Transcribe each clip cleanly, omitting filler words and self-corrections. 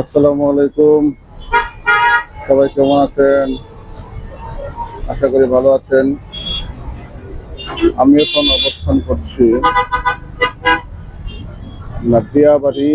আসসালামু আলাইকুম। সবাই কেমন আছেন? আশা করি ভালো আছেন। আমি এখন অবস্থান করছি Diabari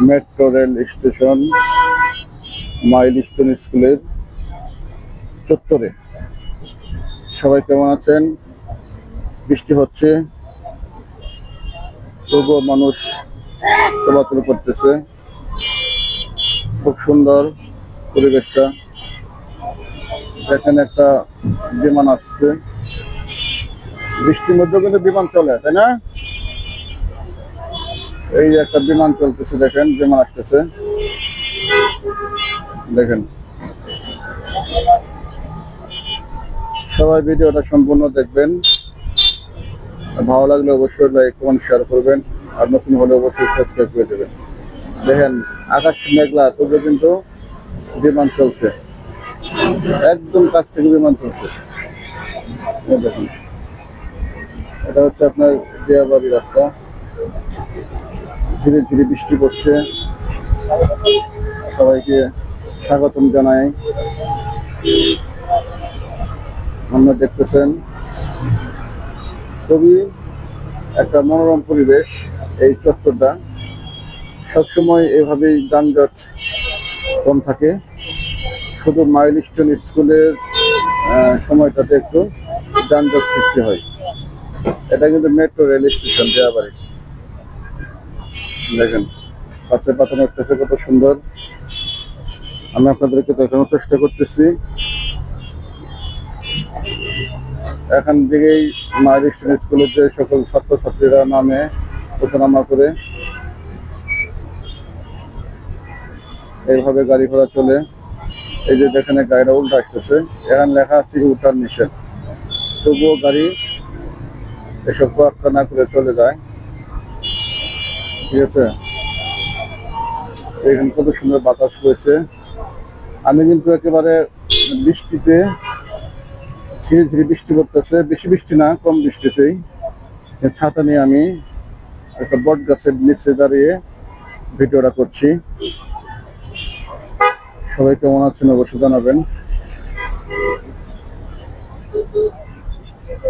metro rail station milestone স্কুলের চত্বরে। সবাই কেমন আছেন? বৃষ্টি হচ্ছে, তবুও মানুষ চলাচল করতেছে। খুব সুন্দর পরিবেশটা। এখানে একটা বিমান আসছে, বৃষ্টির মধ্যেও কিন্তু বিমান চলে, তাই না? এই যে একটা বিমান চলতেছে, দেখেন বিমান আসতেছে, দেখেন। সবাই ভিডিওটা সম্পূর্ণ দেখবেন। ভালো লাগলে অবশ্যই লাইক কমেন্ট শেয়ার করবেন, আর নতুন হলে অবশ্যই সাবস্ক্রাইব করে দেবেন। দেখেন আকাশ মেঘলা, তবু কিন্তু বিমান চলছে, একদম কাছ থেকে বিমান চলছে। দেখুন, এটা হচ্ছে আপনার দিয়াবাড়ি রাস্তা। ধীরে ধীরে বৃষ্টি পড়ছে। সবাইকে স্বাগতম জানাই। আমরা দেখতেছেন খুবই একটা মনোরম পরিবেশ। এই চত্বরটা সবসময় এভাবেই যানজট কম থাকে। শুধু মাইলস্টোন স্কুলের সময়টাতে একটু যানজট সৃষ্টি হয়। এটা কিন্তু মেট্রো রেল স্টেশন দিয়াবাড়ি। দেখেন পাশে পাতানো একটা কত সুন্দর। আমি আপনাদেরকে দেখানোর চেষ্টা করতেছি। এখান থেকেই মাইলস্টোন স্কুলের যে সকল ছাত্রছাত্রীরা নামে ওঠানামা করে, এইভাবে গাড়ি ঘোড়া চলে। এই যে দেখেন গাড়িটা উল্টা আসতেছে, এখানে লেখা আছে ইউটার্ন নিষেধ, তবুও গাড়ি এসব তোয়াক্কা না করে চলে যায়। ঠিক আছে, এখানে কত সুন্দর বাতাস রয়েছে। আমি কিন্তু একেবারে বৃষ্টিতে, ধীরে ধীরে বৃষ্টি পড়তেছে, বেশি বৃষ্টি না, কম বৃষ্টিতেই ছাতা নিয়ে আমি একটা বট গাছের নিচে দাঁড়িয়ে ভিডিওটা করছি। সবাই কেমন আছেন অবশ্যই জানাবেন।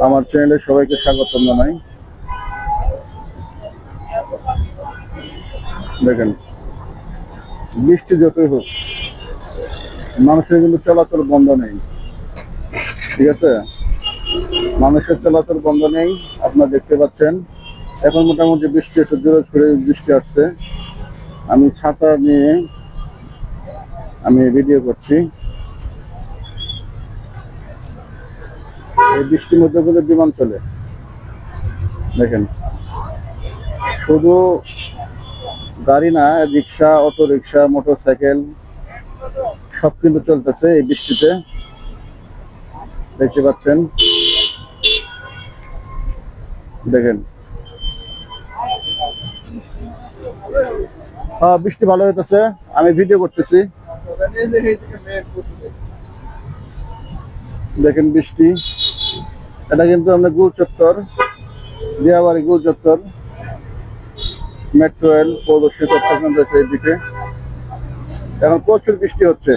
আমার চ্যানেলে সবাইকে স্বাগতম জানাই। দেখেন বৃষ্টি যতই হোক, মানুষের কিন্তু চলাচল বন্ধ নেই। ঠিক আছে, মানুষের চলাচল বন্ধ নেই। আপনারা দেখতে পাচ্ছেন এখন মোটামুটি বৃষ্টি একটু জোরে করে বৃষ্টি আসছে। আমি ছাতা নিয়ে আমি ভিডিও করছি। এই বৃষ্টির মধ্যে কিন্তু বিমান চলে। দেখেন শুধু গাড়ি না, রিক্সা, অটো রিক্সা, মোটর সাইকেল সব কিন্তু চলতেছে এই বৃষ্টিতে। দেখতে পাচ্ছেন, দেখেন বৃষ্টি ভালো হইতেছে, আমি ভিডিও করতেছি। দেখেন বৃষ্টি, এটা কিন্তু আমরা গোল চত্বর, দিয়াবাড়ি গোল চত্বর, মেট্রো রেল পৌরসভা চট্টগ্রাম রয়েছে এইদিকে। এখন প্রচুর বৃষ্টি হচ্ছে,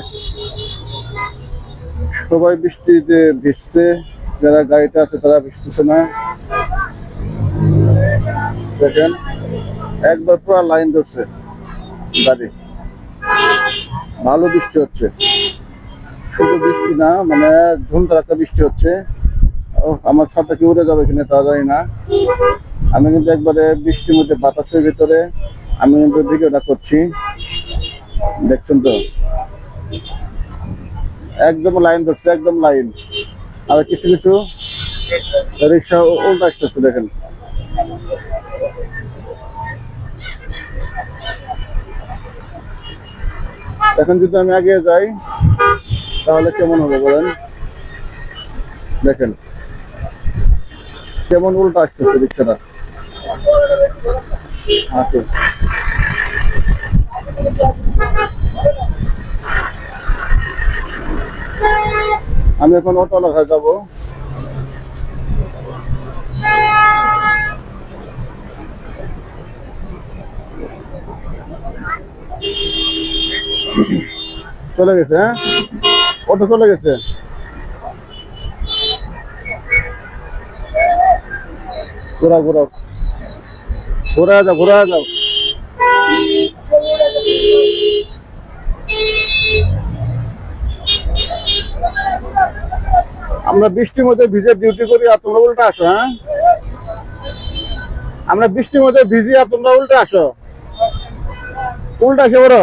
সবাই বৃষ্টিতে ভিজছে, যারা গাড়িতে আছে তারা ভিজতেছে না। দেখেন একবার পুরো লাইন ধরছে গাড়ি, ভালো বৃষ্টি হচ্ছে। শুধু বৃষ্টি না, মানে ধুমধারাক্কা বৃষ্টি হচ্ছে। আমার ছাতা কি উড়ে যাবে কিনা তা জানি না। আমি কিন্তু একবারে বৃষ্টির মধ্যে বাতাসের ভিতরে আমি কিন্তু ভিডিওটা করছি, দেখছেন তো। একদম লাইন ধরছে, একদম লাইন। আর কিছু কিছু রিক্সা উল্টা আসতেছে, দেখেন। এখন যদি আমি আগে যাই তাহলে কেমন হবে বলেন? দেখেন কেমন উল্টা আসতেছে রিক্সাটা। আমি এখন অটো লেখায় যাবো। চলে গেছে, হ্যাঁ অটো চলে গেছে। ঘোরা ঘোরা ঘোরা যাও, ঘোরা যাও। আমরা বৃষ্টির মধ্যে ভিজে ডিউটি করি আর তোমরা উল্টা আসো, হ্যাঁ আমরা বৃষ্টির মধ্যে ভিজি আর তোমরা উল্টা আসো, উল্টা আসে বড়।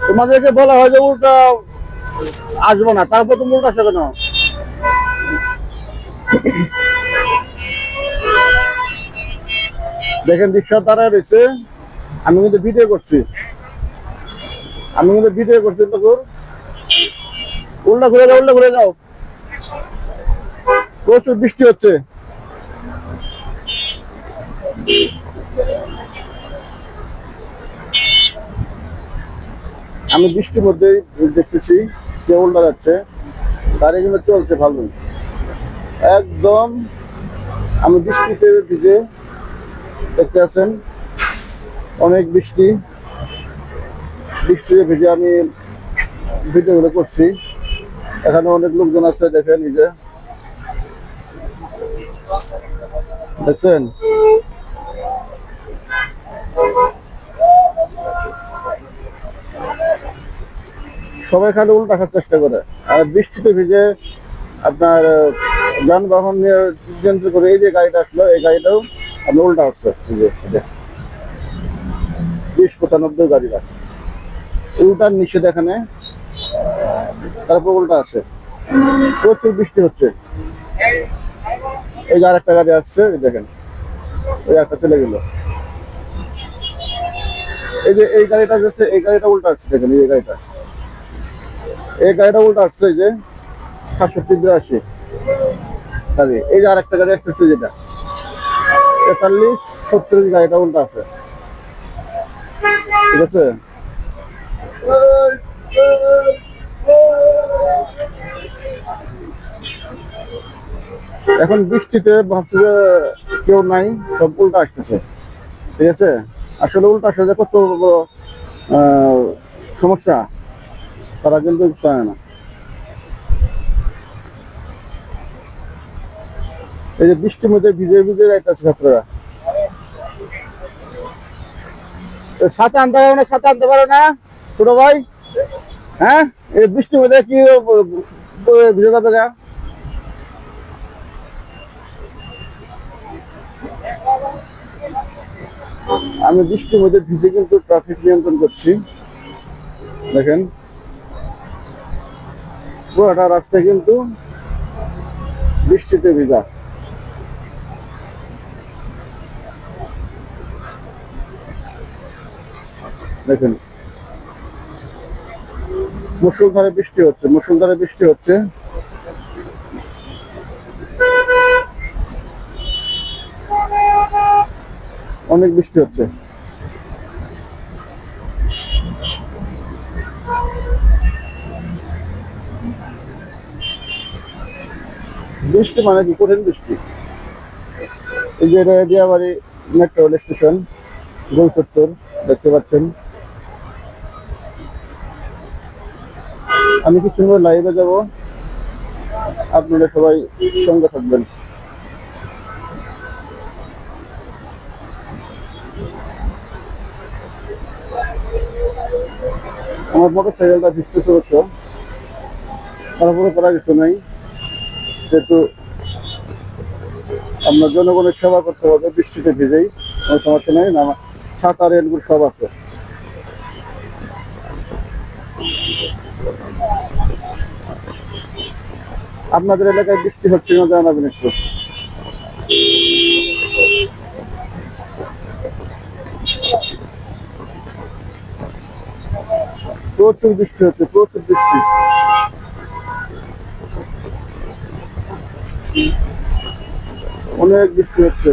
তোমাদেরকে বলা হয় যে উল্টা আসবো না, তারপর তুমি উল্টা আসো কেন? দেখেন রিক্সা দাঁড়ায় রয়েছে, আমি কিন্তু ভিডিও করছি, তখন উল্টা ঘুরে যাও, উল্টা ঘুরে যাও। প্রচুর বৃষ্টি হচ্ছে। আমি বৃষ্টির মধ্যেই দেখতেছি কে উল্টা যাচ্ছে, গাড়ি কিন্তু চলছে ভালো একদম। আমি বৃষ্টিতে ভিজে, দেখতে আছেন অনেক বৃষ্টিতে ভিজে আমি ভিডিওগুলো করছি। এখানে অনেক লোকজন আছে, দেখেন এই যে দেখছেন। সবাই খালি উল্টা আসার চেষ্টা করে, আর বৃষ্টিতে ভিজে আপনার যানবাহন নিয়ন্ত্রণ করে। এই যে গাড়িটা আসলো, এই গাড়িটাও আপনার উল্টা আসছে, 20-95 গাড়িটা উল্টার নিষেধ এখানে, তারপর উল্টা আছে। প্রচুর বৃষ্টি হচ্ছে। এই যে আরেকটা গাড়ি আসছে, দেখেন ওই একটা চলে গেল। এই যে এই গাড়িটা যাচ্ছে, এই গাড়িটা উল্টা আসছে, দেখেন এই গাড়িটা উল্টা আসছে। এই যে 67-82 গাড়ি। এই যে আরেকটা গাড়ি আসতেছে, যেটা 43-70 গাড়িটা উল্টা আছে, ঠিক আছে। এখন বৃষ্টিতে ভাবছি যে কেউ নাই, সব উল্টা আসতেছে, ঠিক আছে। আসলে উল্টা আসলে যে কত সমস্যা তারা কিন্তু জানে না। এই যে বৃষ্টির মধ্যে ভিজে ভিজে যাইতেছে ছাত্ররা। ছাতা আনতে পারো না, ছাতা আনতে পারো না ছোট ভাই, হ্যাঁ এই বৃষ্টির মধ্যে কি ভিজে যাবে না? আমি বৃষ্টির মধ্যে ভিজে কিন্তু ট্রাফিক নিয়ন্ত্রণ করছি, দেখেন পুরোটা রাস্তা কিন্তু বৃষ্টিতে ভিজা। দেখেন মুষলধারে বৃষ্টি হচ্ছে। অনেক বৃষ্টি হচ্ছে। বৃষ্টি মানে কি কঠিন বৃষ্টি। এই যে এটা দিয়াবাড়ি মেট্রো রেল স্টেশন, গোল চত্বর দেখতে পাচ্ছেন। আমি কিছু লাইভে যাব, আপনারা সবাই সঙ্গে থাকবেন। আমার মোটর সাইকেলটা ভিজতে চলেছে, তারপরে করা কিছু নাই, যেহেতু আমরা জনগণের সেবা করতে হবে, বৃষ্টিতে ভিজেই কোনো সমস্যা নেই। আমার ছাতা রেলগুলো সব আছে। আপনাদের এলাকায় বৃষ্টি হচ্ছে না জানাবেন একটু। প্রচুর বৃষ্টি হচ্ছে, প্রচুর বৃষ্টি। অনেক বৃষ্টি হচ্ছে।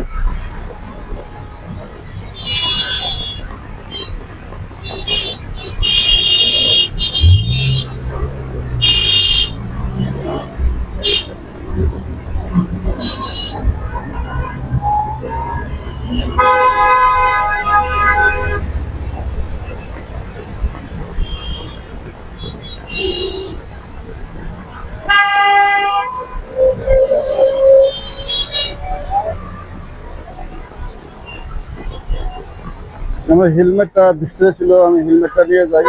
আমার হেলমেটটা ভিজতে ছিল, আমি হেলমেটটা নিয়ে যাই,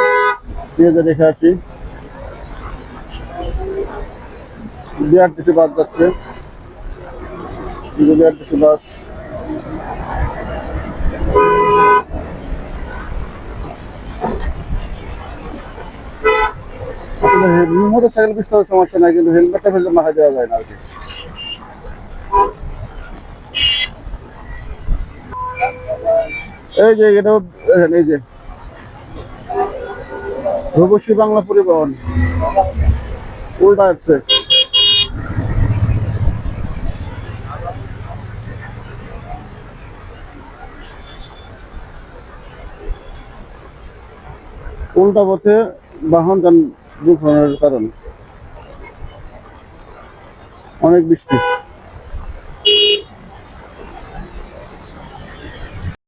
নিয়ে যে রেখে আসি। বিআরটিসি বাস যাচ্ছে, বিআরটিসি বাস। মোটর সাইকেল ভিজতে সমস্যা নাই, কিন্তু হেলমেটটা ফেললে মাথা দেওয়া যায় না আর কি। এই যে এটাও এই যে রূপসী বাংলা পরিবহন উল্টা আসছে। উল্টা পথে বাহন যান দুর্ঘটনার কারণ অনেক বৃষ্টি।